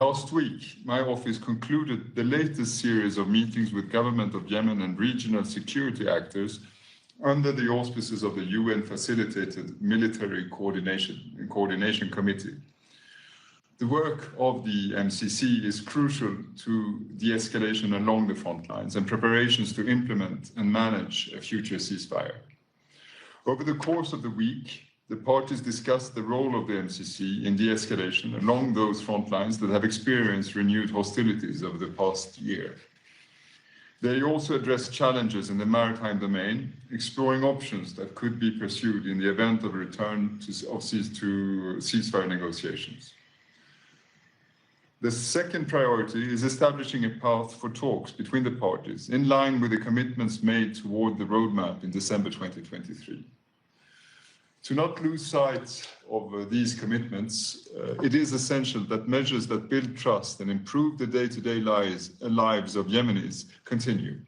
Last week, my office concluded the latest series of meetings with government of Yemen and regional security actors under the auspices of the UN-facilitated Military Coordination Committee. The work of the MCC is crucial to de-escalation along the front lines and preparations to implement and manage a future ceasefire. Over the course of the week, the parties discussed the role of the MCC in de-escalation along those front lines that have experienced renewed hostilities over the past year. They also addressed challenges in the maritime domain, exploring options that could be pursued in the event of a return to ceasefire negotiations. The second priority is establishing a path for talks between the parties in line with the commitments made toward the roadmap in December 2023. To not lose sight of these commitments, it is essential that measures that build trust and improve the day-to-day lives of Yemenis continue.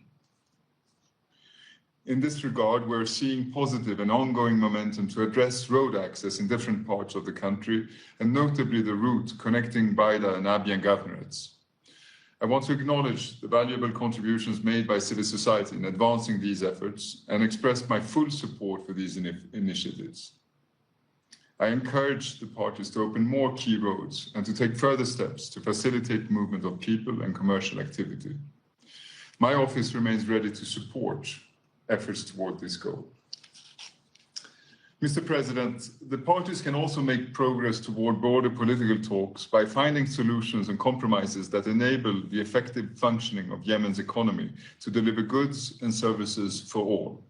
In this regard, we're seeing positive and ongoing momentum to address road access in different parts of the country, and notably the route connecting Baida and Abyan governorates. I want to acknowledge the valuable contributions made by civil society in advancing these efforts and express my full support for these initiatives. I encourage the parties to open more key roads and to take further steps to facilitate movement of people and commercial activity. My office remains ready to support efforts toward this goal. Mr. President, the parties can also make progress toward broader political talks by finding solutions and compromises that enable the effective functioning of Yemen's economy to deliver goods and services for all.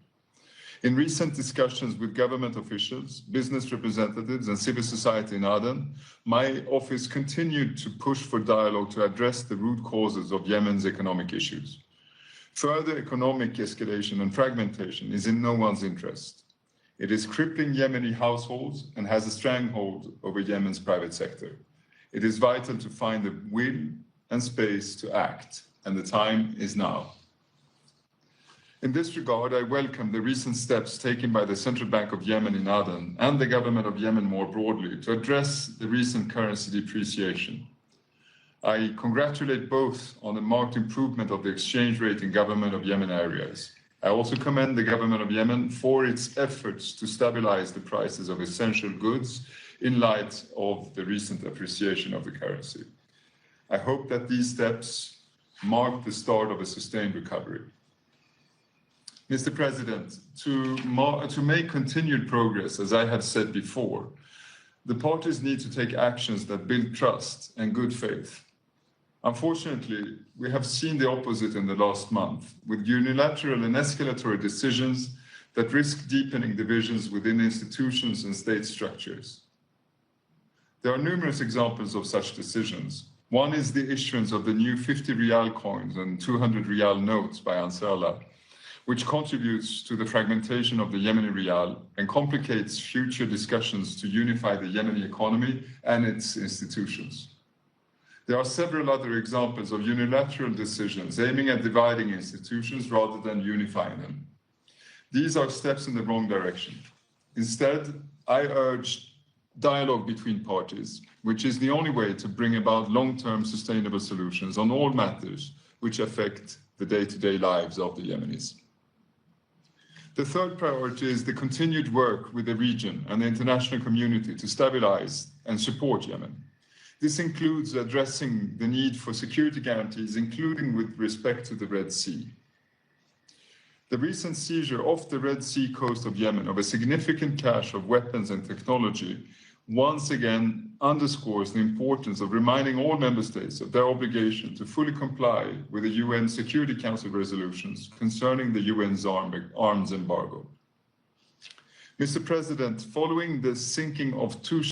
In recent discussions with government officials, business representatives, and civil society in Aden, my office continued to push for dialogue to address the root causes of Yemen's economic issues. Further economic escalation and fragmentation is in no one's interest. It is crippling Yemeni households and has a stranglehold over Yemen's private sector. It is vital to find the will and space to act, and the time is now. In this regard, I welcome the recent steps taken by the Central Bank of Yemen in Aden and the government of Yemen more broadly to address the recent currency depreciation. I congratulate both on the marked improvement of the exchange rate in government of Yemen areas. I also commend the government of Yemen for its efforts to stabilize the prices of essential goods in light of the recent appreciation of the currency. I hope that these steps mark the start of a sustained recovery. Mr. President, to make continued progress, as I have said before, the parties need to take actions that build trust and good faith. Unfortunately, we have seen the opposite in the last month, with unilateral and escalatory decisions that risk deepening divisions within institutions and state structures. There are numerous examples of such decisions. One is the issuance of the new 50 Riyal coins and 200 Riyal notes by Ansarallah, which contributes to the fragmentation of the Yemeni Riyal and complicates future discussions to unify the Yemeni economy and its institutions. There are several other examples of unilateral decisions aiming at dividing institutions rather than unifying them. These are steps in the wrong direction. Instead, I urge dialogue between parties, which is the only way to bring about long-term sustainable solutions on all matters which affect the day-to-day lives of the Yemenis. The third priority is the continued work with the region and the international community to stabilize and support Yemen. This includes addressing the need for security guarantees, including with respect to the Red Sea. The recent seizure off the Red Sea coast of Yemen of a significant cache of weapons and technology once again underscores the importance of reminding all member states of their obligation to fully comply with the UN Security Council resolutions concerning the UN's arms embargo. Mr. President, following the sinking of two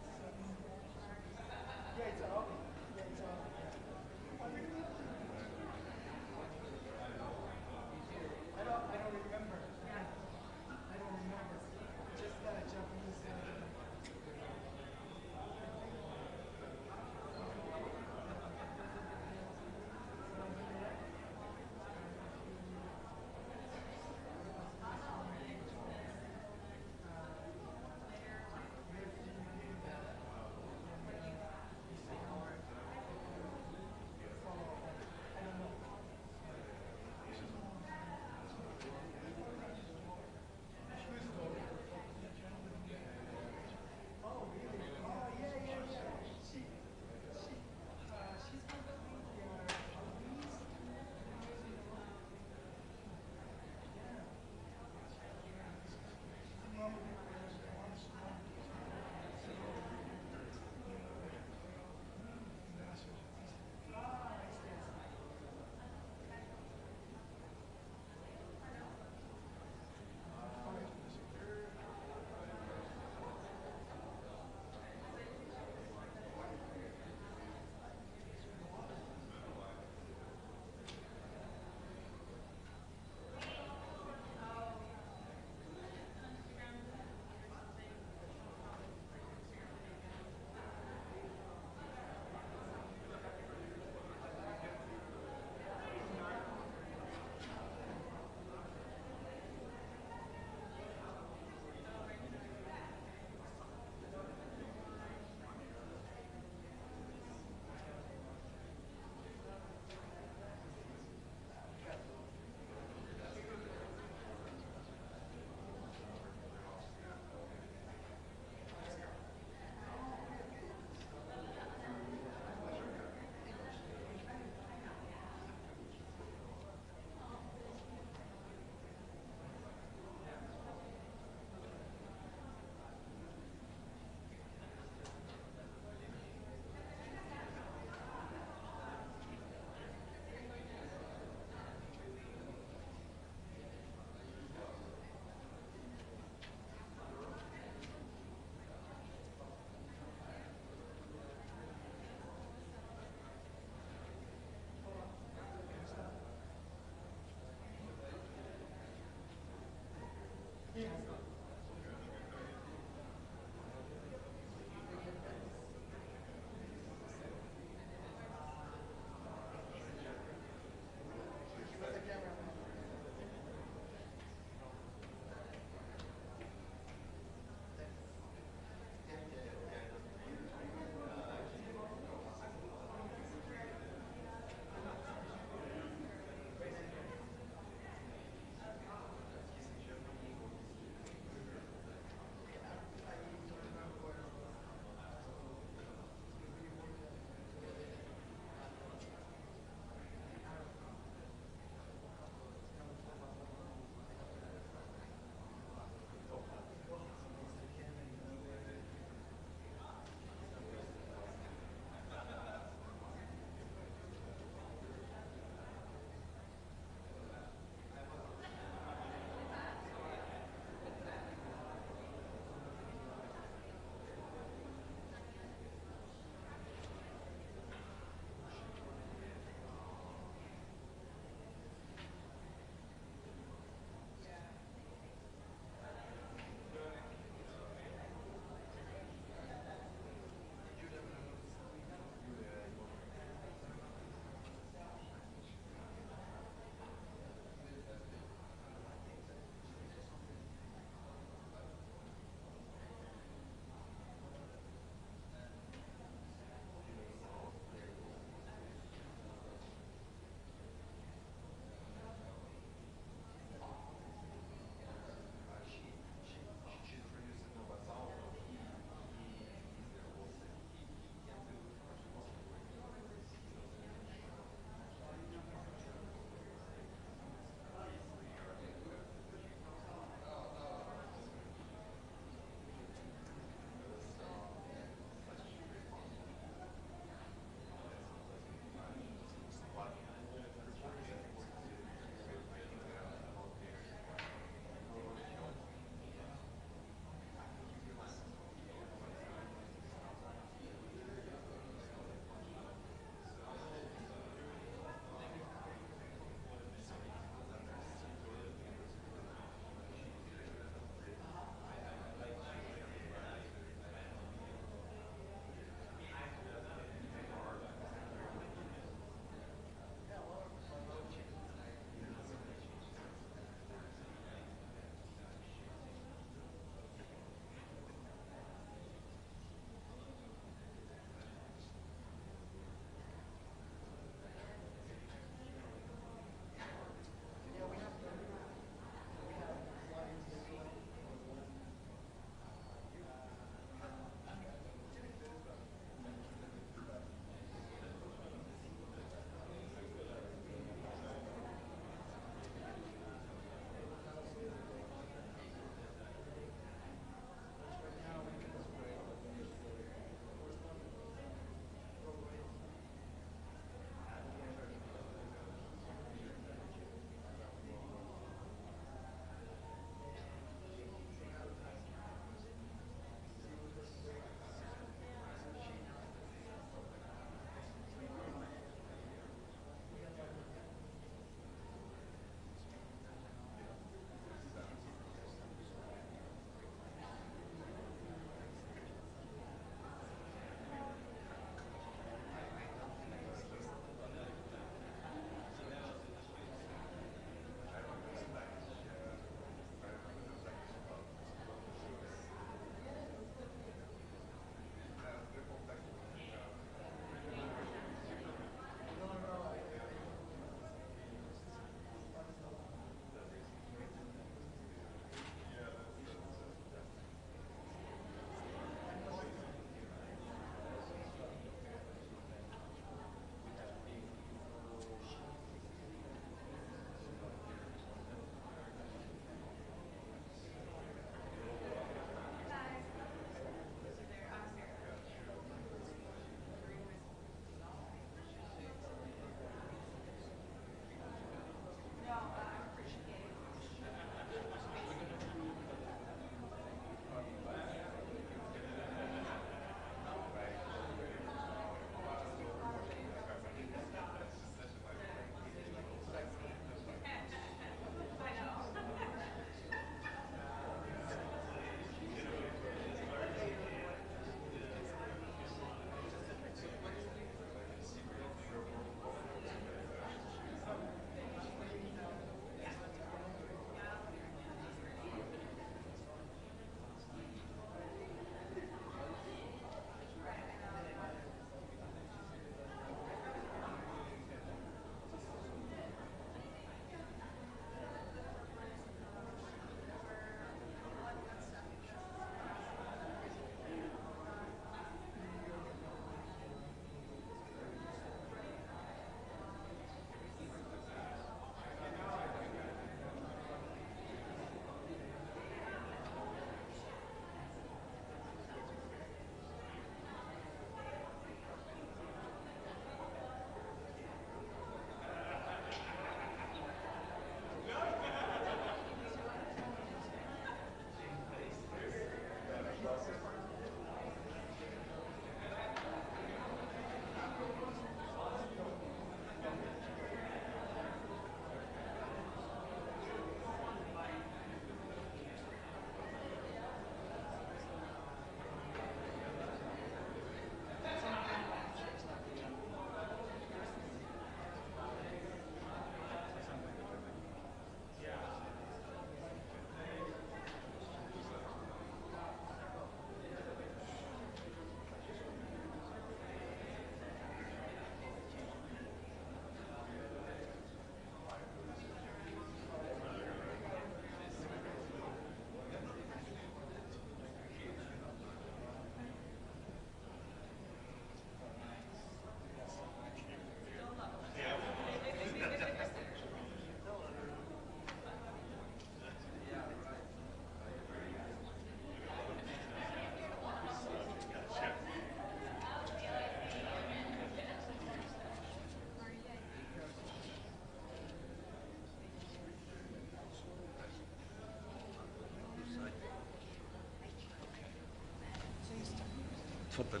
تفضل,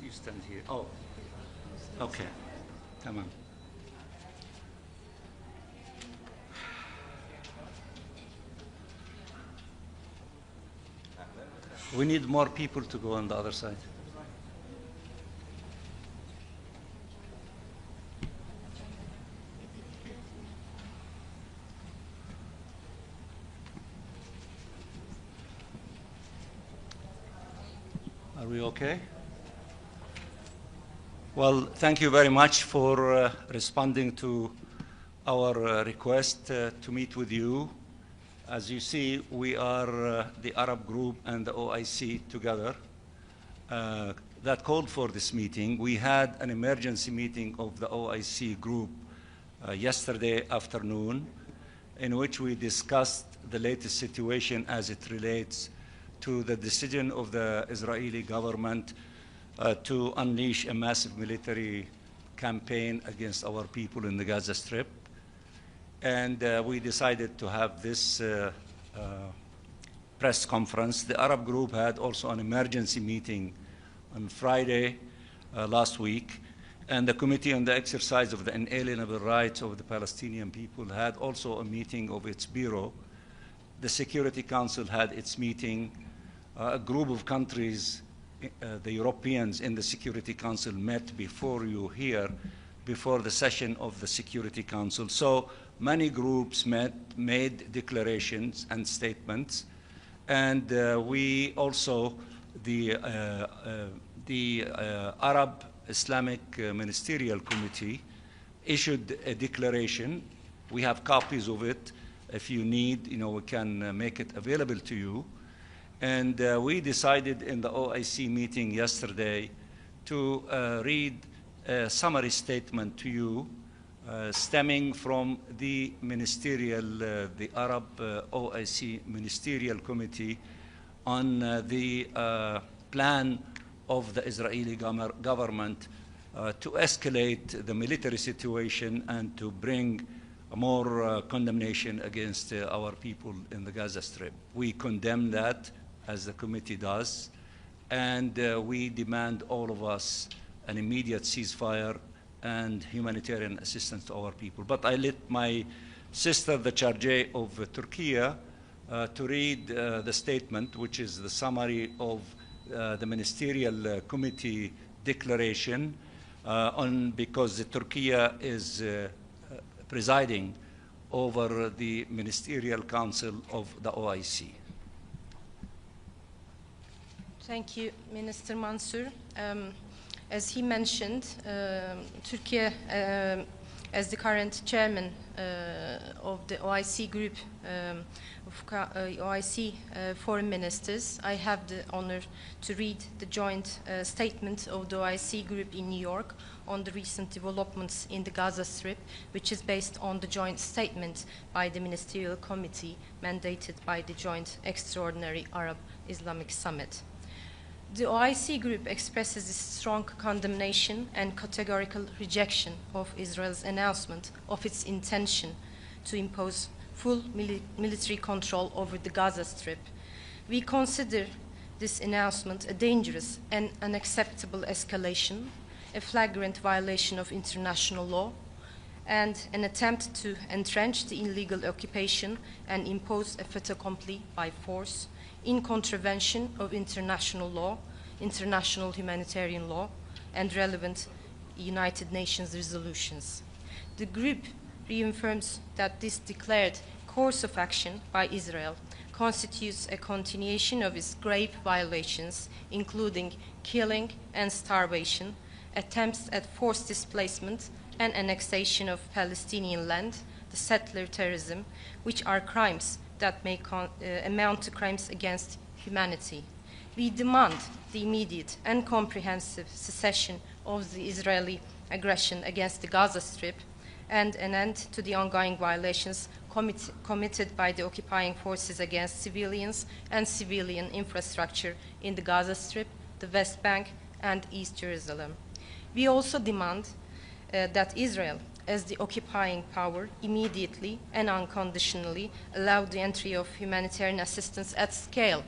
you stand here. Oh, okay. تمام. We need more people to go on the other side. Are we okay? Well, thank you very much for responding to our request to meet with you. As you see, we are the Arab group and the OIC together that called for this meeting. We had an emergency meeting of the OIC group yesterday afternoon, in which we discussed the latest situation as it relates to the decision of the Israeli government to unleash a massive military campaign against our people in the Gaza Strip. And we decided to have this press conference. The Arab group had also an emergency meeting on Friday last week, and the Committee on the Exercise of the Inalienable Rights of the Palestinian People had also a meeting of its bureau. The Security Council had its meeting. A group of countries, the Europeans in the Security Council, met before you here, before the session of the Security Council. So many groups met, made declarations and statements, and we also, the Arab Islamic Ministerial Committee issued a declaration. We have copies of it. If you need, we can make it available to you. And we decided in the OIC meeting yesterday to read a summary statement to you stemming from the ministerial, the Arab OIC Ministerial Committee on the plan of the Israeli government to escalate the military situation and to bring more condemnation against our people in the Gaza Strip. We condemn that, as the committee does, and we demand, all of us, an immediate ceasefire and humanitarian assistance to our people. But I let my sister, the Chargé of Turkey, to read the statement, which is the summary of the Ministerial Committee declaration, because Turkey is presiding over the Ministerial Council of the OIC. Thank you, Minister Mansour. As he mentioned, Turkey, as the current chairman of the OIC group of OIC foreign ministers, I have the honor to read the joint statement of the OIC group in New York on the recent developments in the Gaza Strip, which is based on the joint statement by the Ministerial Committee mandated by the Joint Extraordinary Arab Islamic Summit. The OIC group expresses its strong condemnation and categorical rejection of Israel's announcement of its intention to impose full military control over the Gaza Strip. We consider this announcement a dangerous and unacceptable escalation, a flagrant violation of international law, and an attempt to entrench the illegal occupation and impose a fait accompli by force, in contravention of international law, international humanitarian law, and relevant United Nations resolutions. The group reaffirms that this declared course of action by Israel constitutes a continuation of its grave violations, including killing and starvation, attempts at forced displacement and annexation of Palestinian land, the settler terrorism, which are crimes that may amount to crimes against humanity. We demand the immediate and comprehensive cessation of the Israeli aggression against the Gaza Strip and an end to the ongoing violations committed by the occupying forces against civilians and civilian infrastructure in the Gaza Strip, the West Bank, and East Jerusalem. We also demand that Israel, as the occupying power, immediately and unconditionally allow the entry of humanitarian assistance at scale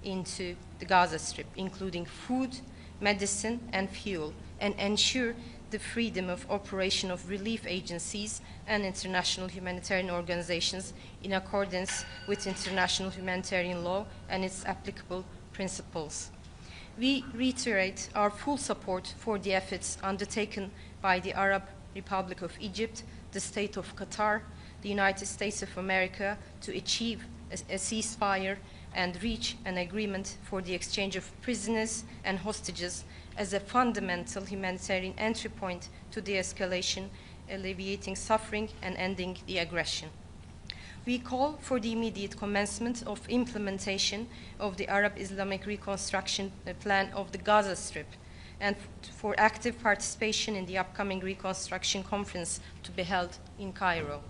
into the Gaza Strip, including food, medicine, and fuel, and ensure the freedom of operation of relief agencies and international humanitarian organizations in accordance with international humanitarian law and its applicable principles. We reiterate our full support for the efforts undertaken by the Arab Republic of Egypt, the State of Qatar, the United States of America to achieve a ceasefire and reach an agreement for the exchange of prisoners and hostages as a fundamental humanitarian entry point to de-escalation, alleviating suffering and ending the aggression. We call for the immediate commencement of implementation of the Arab Islamic Reconstruction Plan of the Gaza Strip and for active participation in the upcoming Reconstruction Conference to be held in Cairo.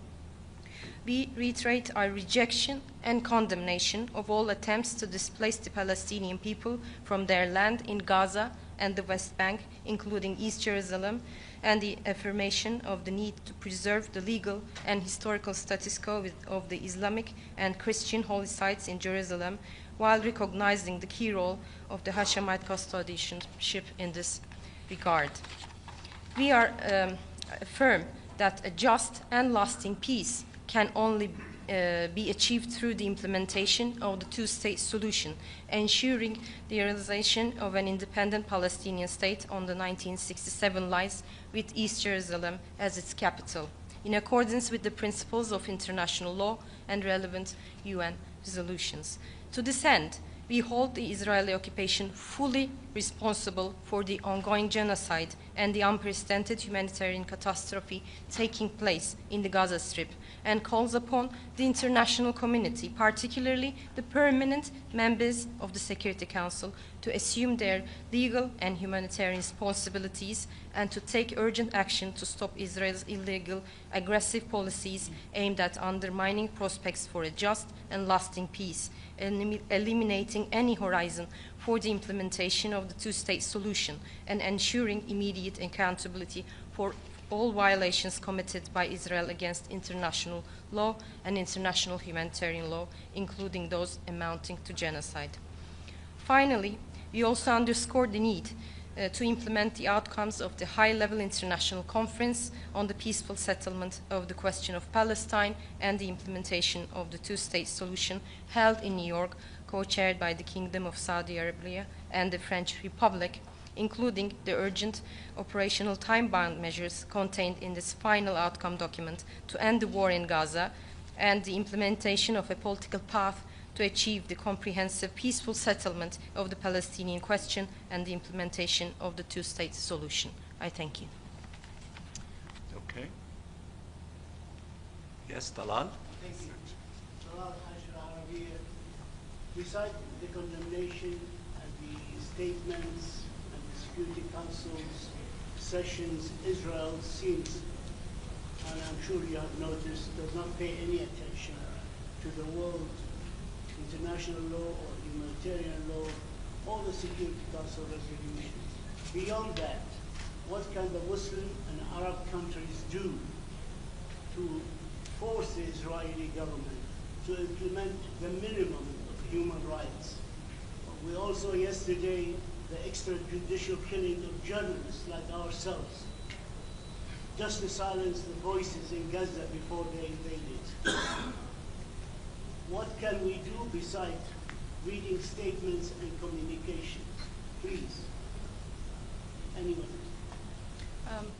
We reiterate our rejection and condemnation of all attempts to displace the Palestinian people from their land in Gaza and the West Bank, including East Jerusalem, and the affirmation of the need to preserve the legal and historical status quo of the Islamic and Christian holy sites in Jerusalem, while recognizing the key role of the Hashemite custodianship in this regard. We are affirm that a just and lasting peace can only be achieved through the implementation of the two-state solution, ensuring the realization of an independent Palestinian state on the 1967 lines with East Jerusalem as its capital, in accordance with the principles of international law and relevant UN resolutions. To this end, we hold the Israeli occupation fully responsible for the ongoing genocide and the unprecedented humanitarian catastrophe taking place in the Gaza Strip, and calls upon the international community, particularly the permanent members of the Security Council, to assume their legal and humanitarian responsibilities and to take urgent action to stop Israel's illegal, aggressive policies aimed at undermining prospects for a just and lasting peace, and eliminating any horizon for the implementation of the two-state solution, and ensuring immediate accountability for all violations committed by Israel against international law and international humanitarian law, including those amounting to genocide. Finally, we also underscore the need to implement the outcomes of the high-level international conference on the peaceful settlement of the question of Palestine and the implementation of the two-state solution held in New York, co-chaired by the Kingdom of Saudi Arabia and the French Republic, including the urgent operational time-bound measures contained in this final outcome document to end the war in Gaza, and the implementation of a political path to achieve the comprehensive peaceful settlement of the Palestinian question and the implementation of the two-state solution. I thank you. Okay. Yes, Talal. Thank you. Talal Hashir, beside the condemnation and the statements and the Security Council's sessions, Israel seems, and I'm sure you have noticed, does not pay any attention to the world, international law or humanitarian law, or the Security Council resolutions. Beyond that, what can the Muslim and Arab countries do to force the Israeli government to implement the minimum of human rights? We also yesterday, the extrajudicial killing of journalists like ourselves, just to silence the voices in Gaza before they invaded. What can we do besides reading statements and communications? Please, anyone?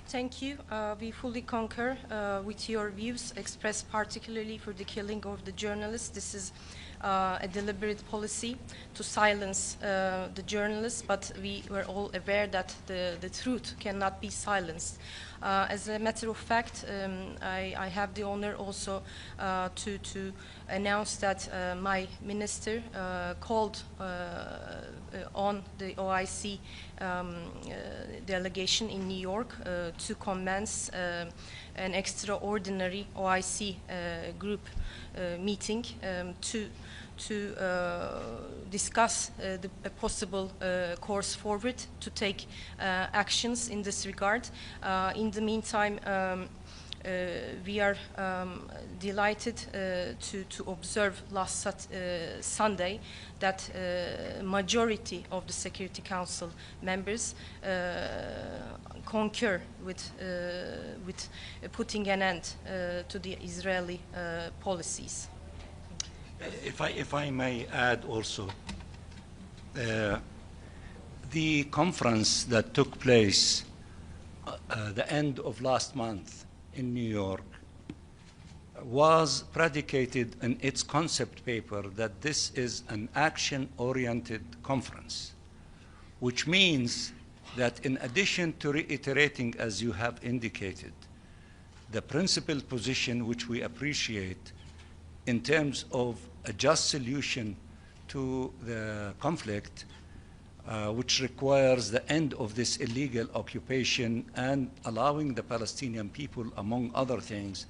Thank you. We fully concur with your views expressed particularly for the killing of the journalists. This is a deliberate policy to silence the journalists, but we were all aware that the truth cannot be silenced. As a matter of fact, I have the honor also to announce that my minister called on the OIC delegation in New York to commence an extraordinary OIC group meeting to discuss the possible course forward to take actions in this regard. In the meantime, We are delighted to observe last Sunday that majority of the Security Council members concur with putting an end to the Israeli policies. If I may add also, the conference that took place the end of last month in New York was predicated in its concept paper that this is an action-oriented conference, which means that in addition to reiterating, as you have indicated, the principled position which we appreciate in terms of a just solution to the conflict, which requires the end of this illegal occupation and allowing the Palestinian people, among other things,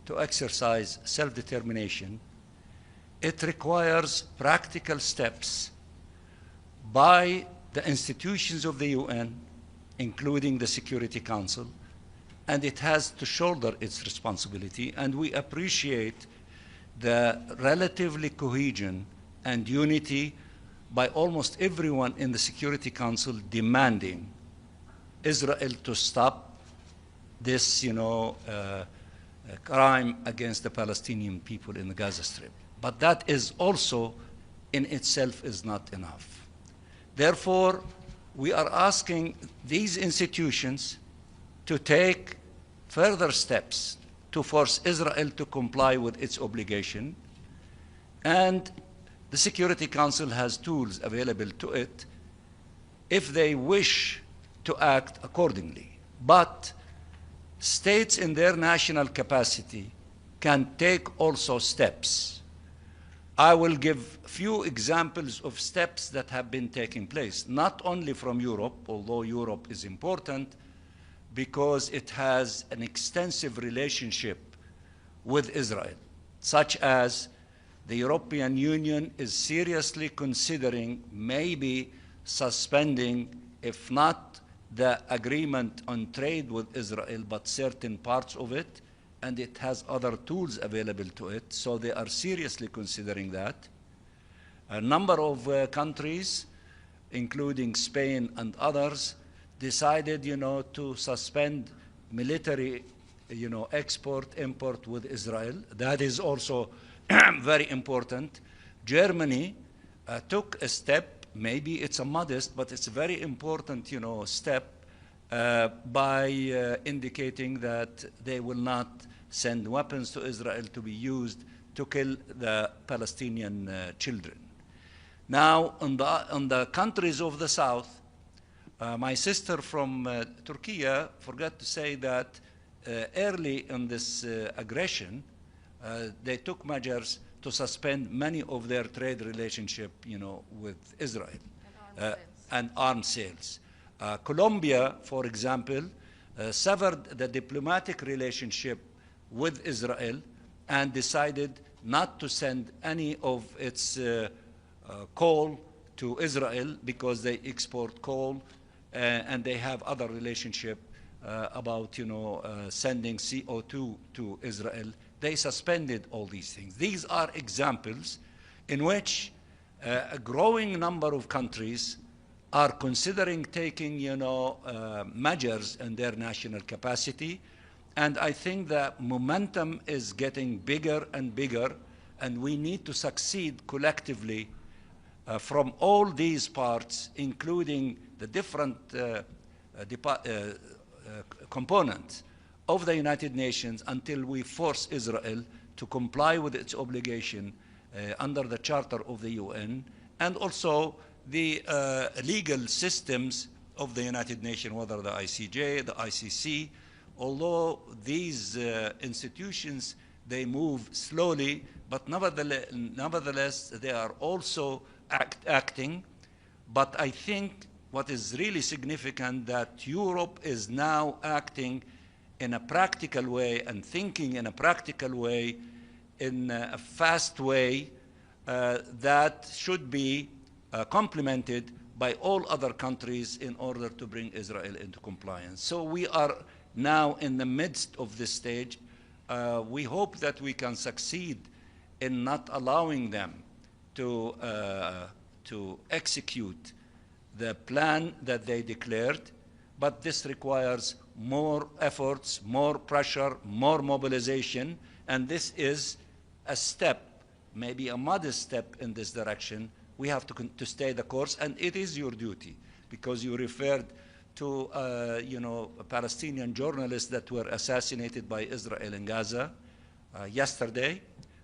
to exercise self-determination, it requires practical steps by the institutions of the UN, including the Security Council, and it has to shoulder its responsibility. And we appreciate the relatively cohesion and unity by almost everyone in the Security Council demanding Israel to stop this, crime against the Palestinian people in the Gaza Strip. But that is also in itself is not enough. Therefore, we are asking these institutions to take further steps to force Israel to comply with its obligation, and the Security Council has tools available to it if they wish to act accordingly. But states in their national capacity can take also steps. I will give few examples of steps that have been taking place, not only from Europe, although Europe is important because it has an extensive relationship with Israel, such as the European Union is seriously considering maybe suspending, if not the agreement on trade with Israel, but certain parts of it, and it has other tools available to it, so they are seriously considering that. A number of countries, including Spain and others, decided, to suspend military, export, import with Israel. That is also very important. Germany took a step, maybe it's a modest, but it's a very important, step by indicating that they will not send weapons to Israel to be used to kill the Palestinian children. Now, on the countries of the south, my sister from Turkey forgot to say that early in this aggression, they took measures to suspend many of their trade relationship, with Israel and arms sales. Colombia, for example, severed the diplomatic relationship with Israel and decided not to send any of its coal to Israel because they export coal and they have other relationship about sending CO2 to Israel. They suspended all these things. These are examples in which a growing number of countries are considering taking measures in their national capacity, and I think the momentum is getting bigger and bigger, and we need to succeed collectively from all these parts, including the different components of the United Nations, until we force Israel to comply with its obligation under the Charter of the UN, and also the legal systems of the United Nations, whether the ICJ, the ICC, although these institutions, they move slowly, but nevertheless they are also acting. But I think what is really significant that Europe is now acting in a practical way and thinking in a practical way, in a fast way that should be complemented by all other countries in order to bring Israel into compliance. So we are now in the midst of this stage. We hope that we can succeed in not allowing them to execute the plan that they declared, but this requires more efforts, more pressure, more mobilization, and this is a step, maybe a modest step in this direction. We have to stay the course, and it is your duty, because you referred to Palestinian journalists that were assassinated by Israel in Gaza yesterday,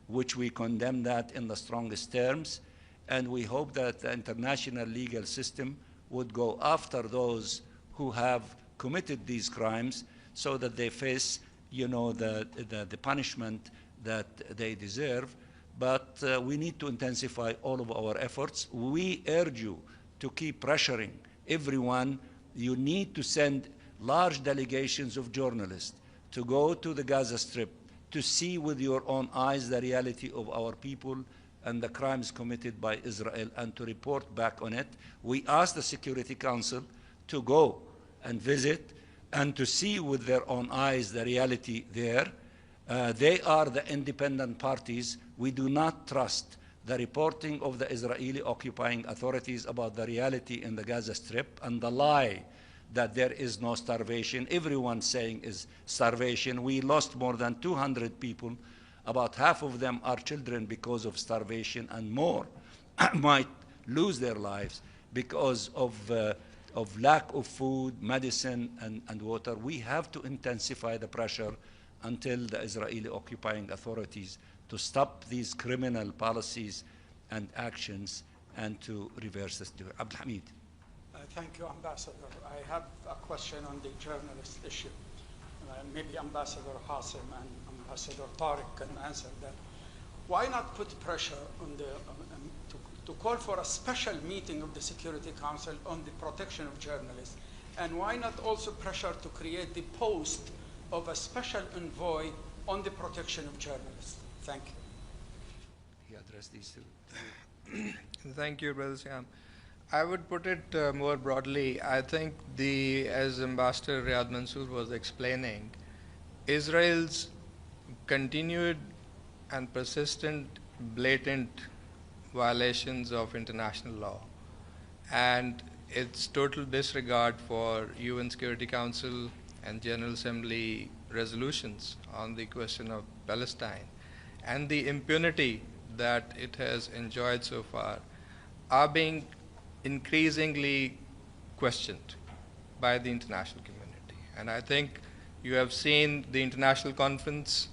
which we condemn that in the strongest terms, and we hope that the international legal system would go after those who have committed these crimes so that they face the punishment that they deserve. But we need to intensify all of our efforts. We urge you to keep pressuring everyone. You need to send large delegations of journalists to go to the Gaza Strip to see with your own eyes the reality of our people and the crimes committed by Israel, and to report back on it. We ask the Security Council to go and visit and to see with their own eyes the reality there. They are the independent parties. We do not trust the reporting of the Israeli occupying authorities about the reality in the Gaza Strip and the lie that there is no starvation. Everyone saying is starvation. We lost more than 200 people. About half of them are children because of starvation, and more might lose their lives because of lack of food, medicine, and water. We have to intensify the pressure until the Israeli occupying authorities to stop these criminal policies and actions and to reverse this. Abdul Hamid. Thank you, Ambassador. I have a question on the journalist issue. Maybe Ambassador Hassim and Ambassador Tariq can answer that. Why not put pressure on to call for a special meeting of the Security Council on the protection of journalists? And why not also pressure to create the post of a special envoy on the protection of journalists? Thank you. He addressed these two. Thank you, Brother Siam. I would put it more broadly. I think as Ambassador Riyad Mansour was explaining, Israel's continued and persistent, blatant violations of international law and its total disregard for UN Security Council and General Assembly resolutions on the question of Palestine, and the impunity that it has enjoyed so far, are being increasingly questioned by the international community. And I think you have seen the international conference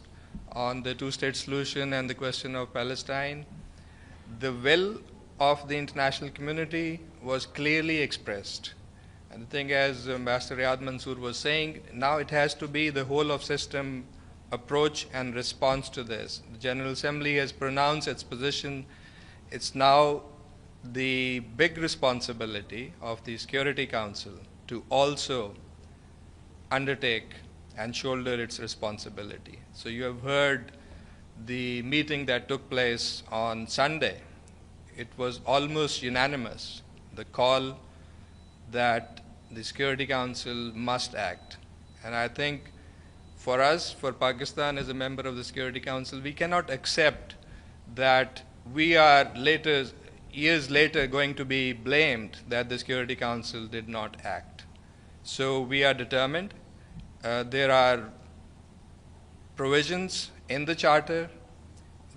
on the two-state solution and the question of Palestine. The will of the international community was clearly expressed. And the thing, as Ambassador Riyad Mansour was saying, now it has to be the whole of system approach and response to this. The General Assembly has pronounced its position. It's now the big responsibility of the Security Council to also undertake and shoulder its responsibility. So you have heard the meeting that took place on Sunday. It was almost unanimous, the call that the Security Council must act. And I think for us, for Pakistan as a member of the Security Council, we cannot accept that we are years later going to be blamed that the Security Council did not act. So we are determined. There are provisions in the Charter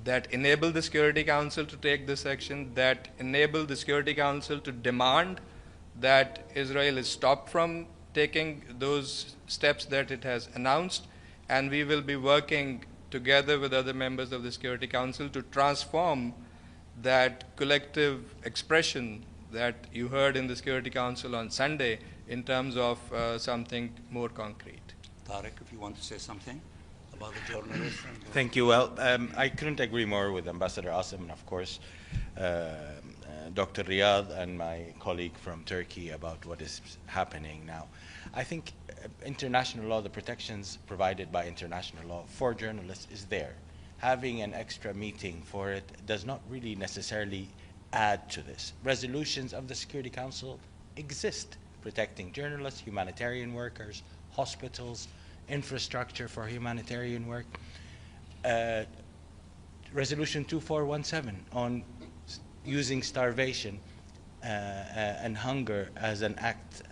that enable the Security Council to take this action, that enable the Security Council to demand that Israel is stopped from taking those steps that it has announced, and we will be working together with other members of the Security Council to transform that collective expression that you heard in the Security Council on Sunday in terms of something more concrete. Tariq, if you want to say something about the journalists. Thank you. Well, I couldn't agree more with Ambassador Asim and, of course, Dr. Riyad and my colleague from Turkey about what is happening now. I think international law, the protections provided by international law for journalists is there. Having an extra meeting for it does not really necessarily add to this. Resolutions of the Security Council exist protecting journalists, humanitarian workers, hospitals, infrastructure for humanitarian work. Resolution 2417 on using starvation and hunger as an act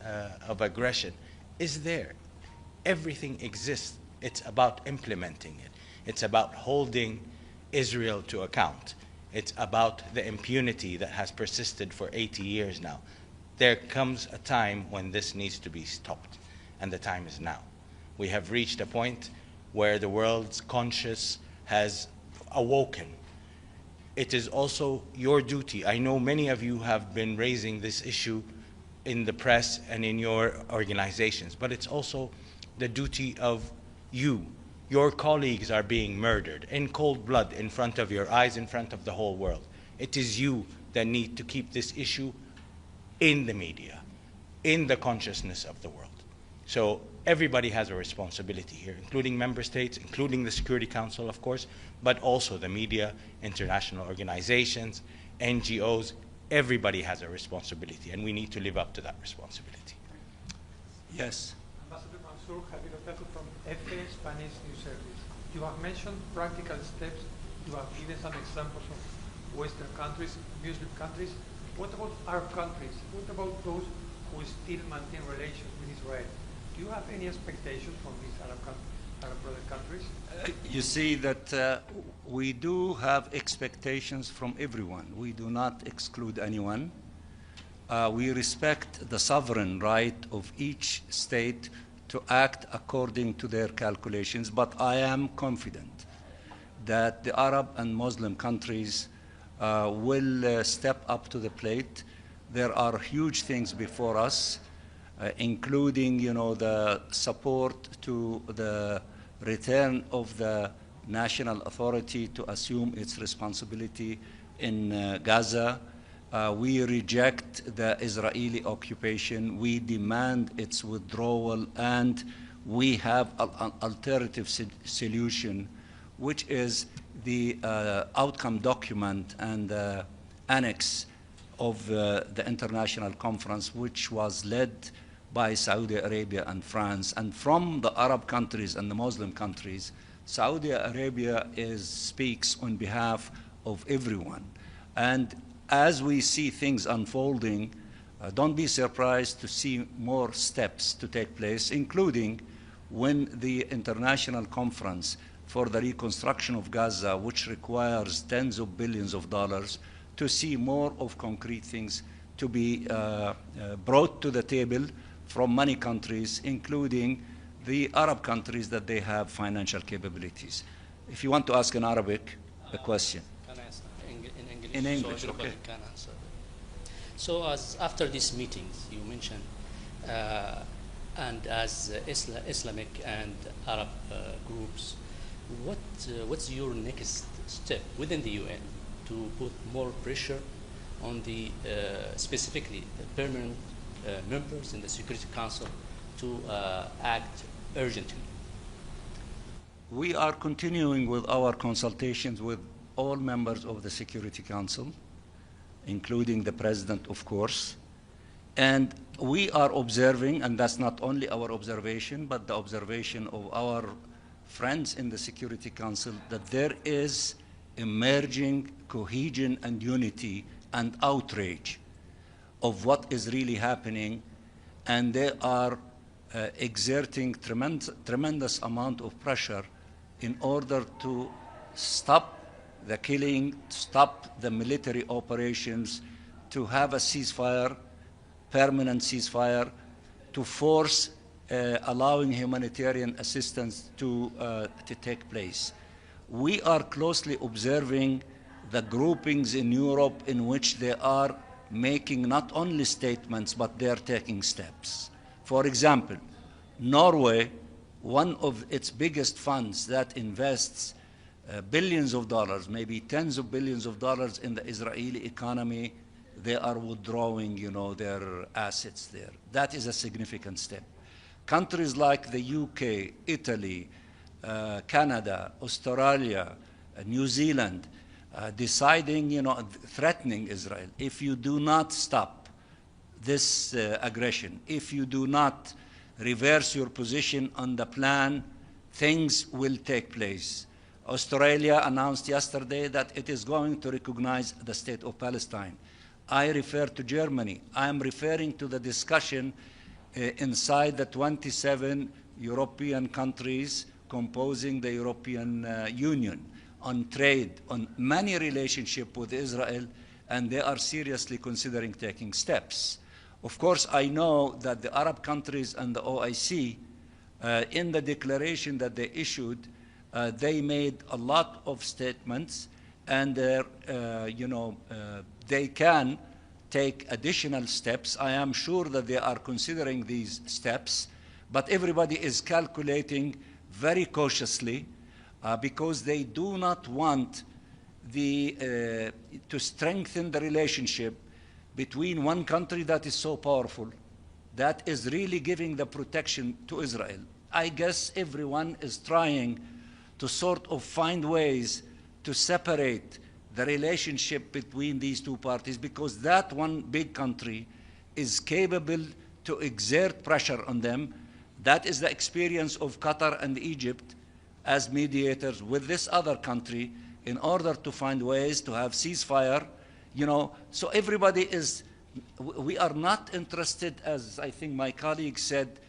of aggression is there. Everything exists. It's about implementing it. It's about holding Israel to account. It's about the impunity that has persisted for 80 years now. There comes a time when this needs to be stopped, and the time is now. We have reached a point where the world's conscience has awoken. It is also your duty. I know many of you have been raising this issue in the press and in your organizations, but it's also the duty of you. Your colleagues are being murdered in cold blood in front of your eyes, in front of the whole world. It is you that need to keep this issue in the media, in the consciousness of the world. So everybody has a responsibility here, including member states, including the Security Council, of course, but also the media, international organizations, NGOs. Everybody has a responsibility, and we need to live up to that responsibility. Yes. Ambassador Mansour, Javier Otaku from FA Spanish News Service. You have mentioned practical steps. You have given some examples of Western countries, Muslim countries. What about Arab countries? What about those who still maintain relations with Israel? Do you have any expectations from these Arab brother countries? You see that we do have expectations from everyone. We do not exclude anyone. We respect the sovereign right of each state to act according to their calculations, but I am confident that the Arab and Muslim countries will step up to the plate. There are huge things before us, including, the support to the return of the national authority to assume its responsibility in Gaza. We reject the Israeli occupation. We demand its withdrawal, and we have an alternative solution, which is the outcome document and annex of the international conference, which was led by Saudi Arabia and France. And from the Arab countries and the Muslim countries, Saudi Arabia speaks on behalf of everyone. And as we see things unfolding, don't be surprised to see more steps to take place, including when the international conference for the reconstruction of Gaza, which requires tens of billions of dollars, to see more of concrete things to be brought to the table from many countries, including the Arab countries that they have financial capabilities. If you want to ask in Arabic a question. Can I answer in English? In English, so everybody okay. can answer. So as after these meetings you mentioned, and as Islamic and Arab groups, what's your next step within the UN to put more pressure on the specifically the permanent members in the Security Council to act urgently? We are continuing with our consultations with all members of the Security Council, including the President, of course. And we are observing, and that's not only our observation, but the observation of our friends in the Security Council, that there is emerging cohesion and unity and outrage of what is really happening, and they are exerting tremendous amount of pressure in order to stop the killing, stop the military operations, to have a ceasefire, permanent ceasefire, to force allowing humanitarian assistance to take place. We are closely observing the groupings in Europe in which they are making not only statements, but they're taking steps. For example, Norway, one of its biggest funds that invests billions of dollars, maybe tens of billions of dollars in the Israeli economy, they are withdrawing, their assets there. That is a significant step. Countries like the UK, Italy, Canada, Australia, New Zealand, deciding, threatening Israel. If you do not stop this aggression, if you do not reverse your position on the plan, things will take place. Australia announced yesterday that it is going to recognize the state of Palestine. I refer to Germany. I am referring to the discussion inside the 27 European countries composing the European Union on trade, on many relationships with Israel, and they are seriously considering taking steps. Of course, I know that the Arab countries and the OIC, in the declaration that they issued, they made a lot of statements, and they can take additional steps. I am sure that they are considering these steps, but everybody is calculating very cautiously because they do not want to strengthen the relationship between one country that is so powerful, that is really giving the protection to Israel. I guess everyone is trying to sort of find ways to separate the relationship between these two parties, because that one big country is capable to exert pressure on them. That is the experience of Qatar and Egypt as mediators with this other country in order to find ways to have ceasefire. So everybody is, we are not interested, as I think my colleague said,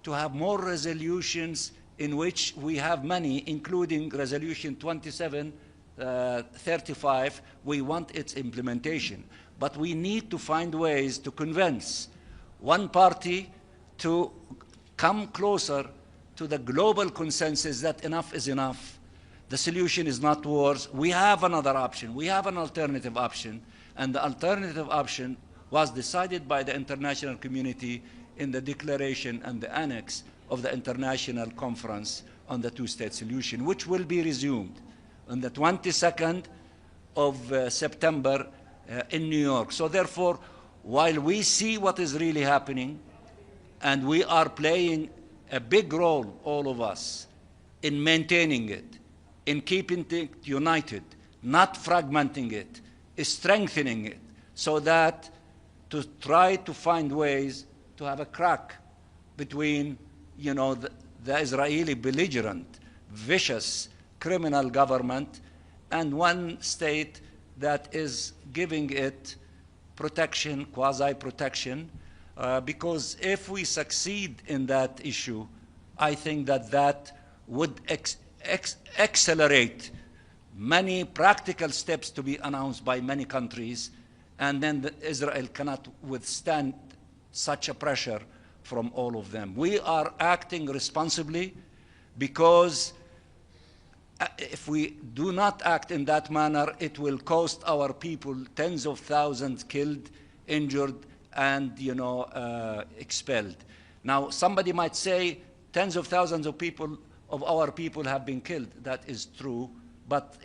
to have more resolutions in which we have many, including resolution 2735. We want its implementation. But we need to find ways to convince one party to come closer to the global consensus that enough is enough. The solution is not wars. We have another option. We have an alternative option. And the alternative option was decided by the international community in the declaration and the annex of the International Conference on the Two-State Solution, which will be resumed on the 22nd of September in New York. So therefore, while we see what is really happening, and we are playing a big role, all of us, in maintaining it, in keeping it united, not fragmenting it, strengthening it, so that to try to find ways to have a crack between the Israeli belligerent, vicious, criminal government and one state that is giving it protection, quasi-protection, because if we succeed in that issue, I think that would accelerate many practical steps to be announced by many countries, and then Israel cannot withstand such a pressure from all of them. We are acting responsibly because if we do not act in that manner, it will cost our people tens of thousands killed, injured, and expelled. Now, somebody might say tens of thousands of our people have been killed. That is true, but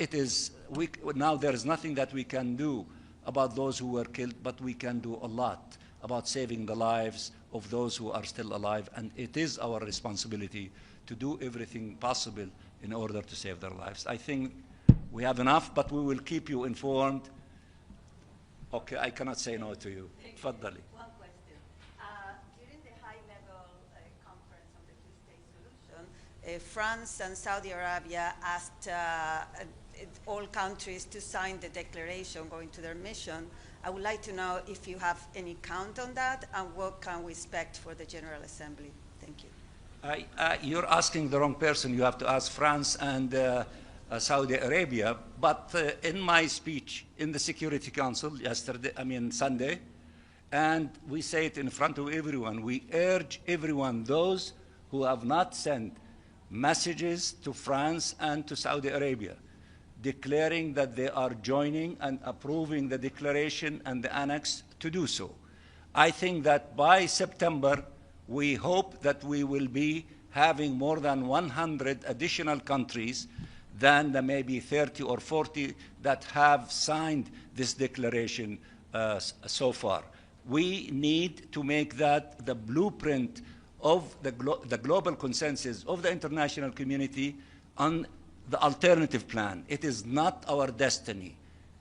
now there is nothing that we can do about those who were killed, but we can do a lot about saving the lives of those who are still alive, and it is our responsibility to do everything possible in order to save their lives. I think we have enough, but we will keep you informed. Okay, I cannot say no to you. Tfaddali. One question. During the high-level conference on the two-state solution, France and Saudi Arabia asked all countries to sign the declaration going to their mission. I would like to know if you have any count on that, and what can we expect for the General Assembly. Thank you. You're asking the wrong person. You have to ask France and Saudi Arabia. But in my speech in the Security Council Sunday, and we say it in front of everyone, we urge everyone, those who have not sent messages to France and to Saudi Arabia, declaring that they are joining and approving the declaration and the annex, to do so. I think that by September, we hope that we will be having more than 100 additional countries than the maybe 30 or 40 that have signed this declaration so far. We need to make that the blueprint of the global consensus of the international community on the alternative plan. It is not our destiny.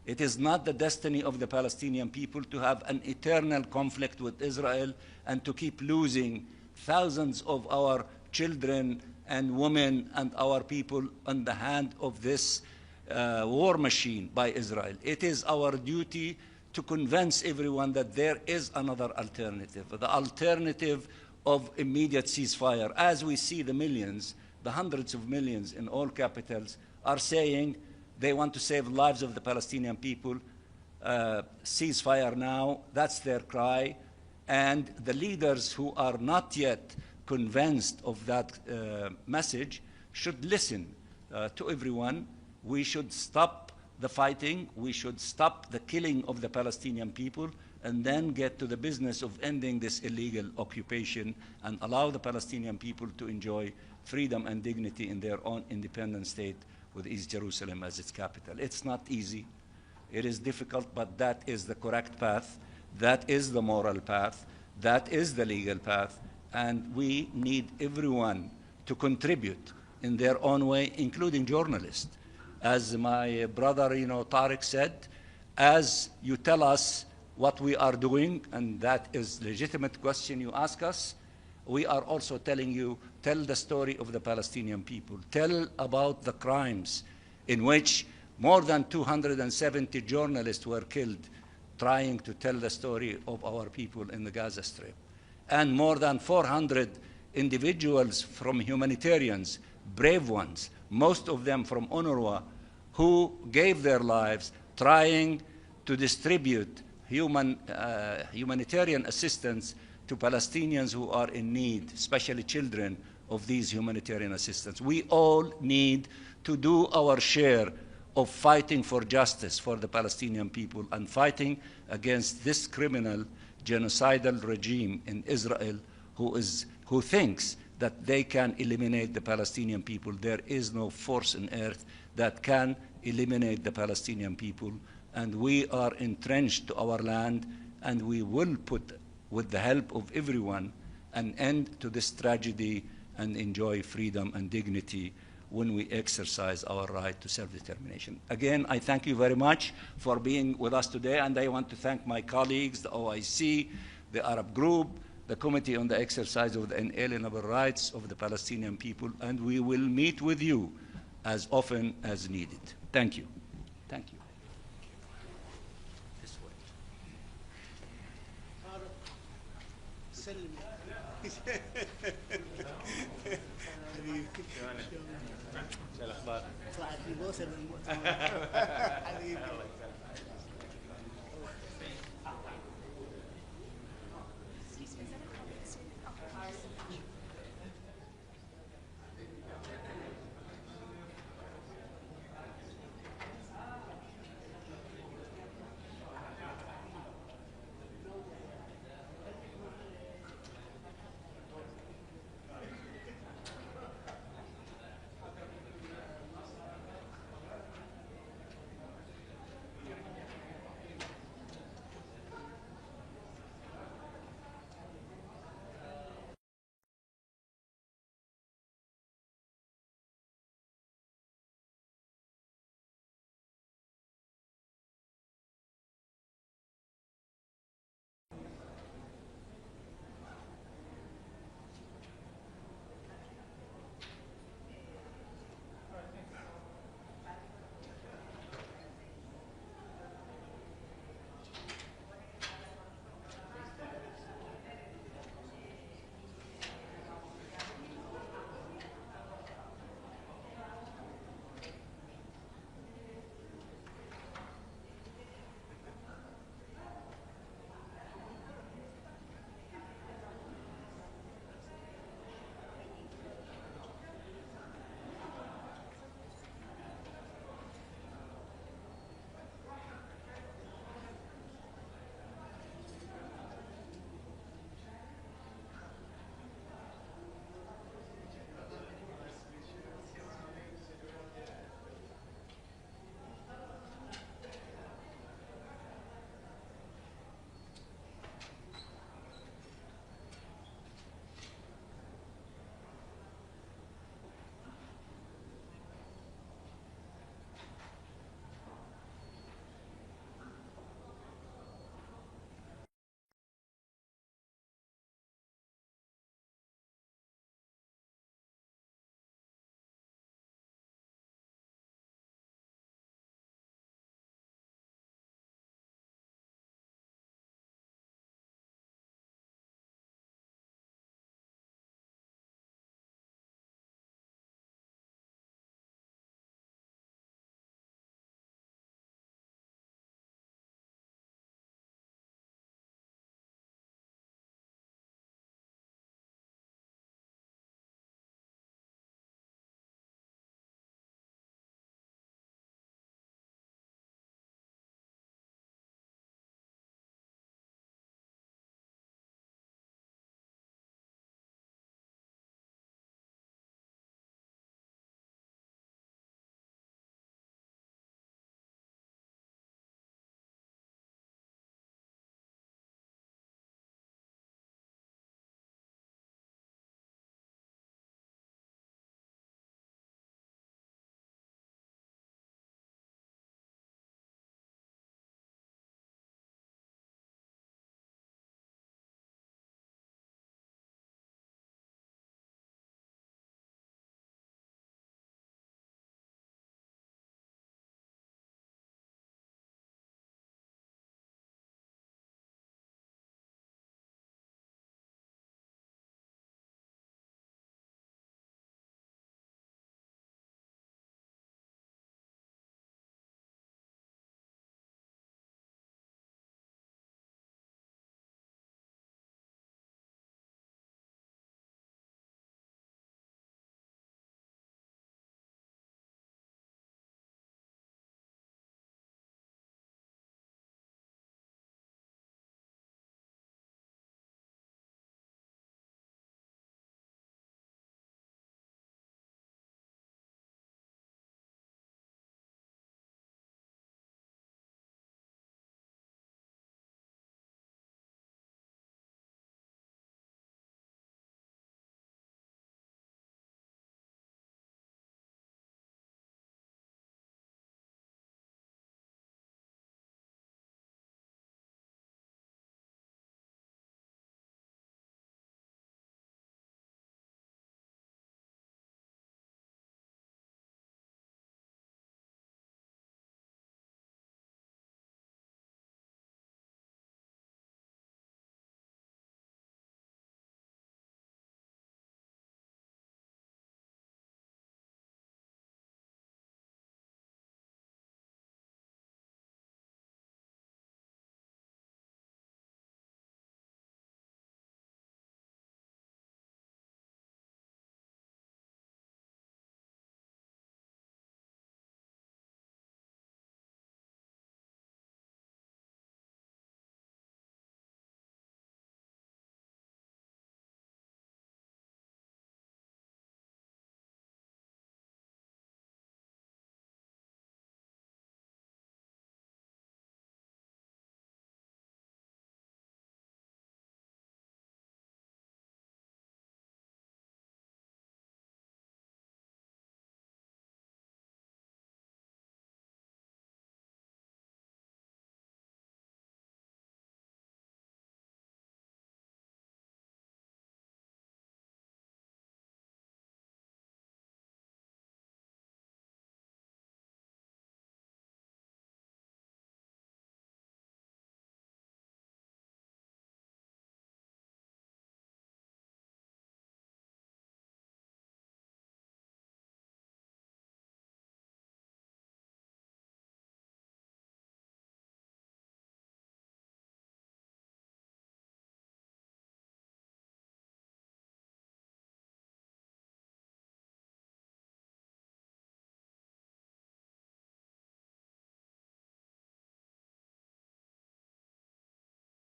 It is not the destiny of the Palestinian people to have an eternal conflict with Israel and to keep losing thousands of our children and women and our people on the hand of this war machine by Israel. It is our duty to convince everyone that there is another alternative, the alternative of immediate ceasefire. As we see the millions, the hundreds of millions in all capitals are saying they want to save the lives of the Palestinian people, ceasefire now, that's their cry. And the leaders who are not yet convinced of that message should listen to everyone. We should stop the fighting, we should stop the killing of the Palestinian people, and then get to the business of ending this illegal occupation and allow the Palestinian people to enjoy freedom and dignity in their own independent state with East Jerusalem as its capital. It's not easy, it is difficult, but that is the correct path, that is the moral path, that is the legal path, and we need everyone to contribute in their own way, including journalists. As my brother, Tariq said, as you tell us what we are doing, and that is a legitimate question you ask us, we are also telling you, tell the story of the Palestinian people. Tell about the crimes in which more than 270 journalists were killed trying to tell the story of our people in the Gaza Strip. And more than 400 individuals from humanitarians, brave ones, most of them from UNRWA, who gave their lives trying to distribute humanitarian assistance to Palestinians who are in need, especially children of these humanitarian assistance. We all need to do our share of fighting for justice for the Palestinian people and fighting against this criminal genocidal regime in Israel who thinks that they can eliminate the Palestinian people. There is no force on earth that can eliminate the Palestinian people, and we are entrenched to our land, and we will put, with the help of everyone, an end to this tragedy and enjoy freedom and dignity when we exercise our right to self-determination. Again, I thank you very much for being with us today, and I want to thank my colleagues, the OIC, the Arab Group, the Committee on the Exercise of the Inalienable Rights of the Palestinian people, and we will meet with you as often as needed. Thank you. Thank you. This way. طلعت لي بوسه من المؤتمر حبيبي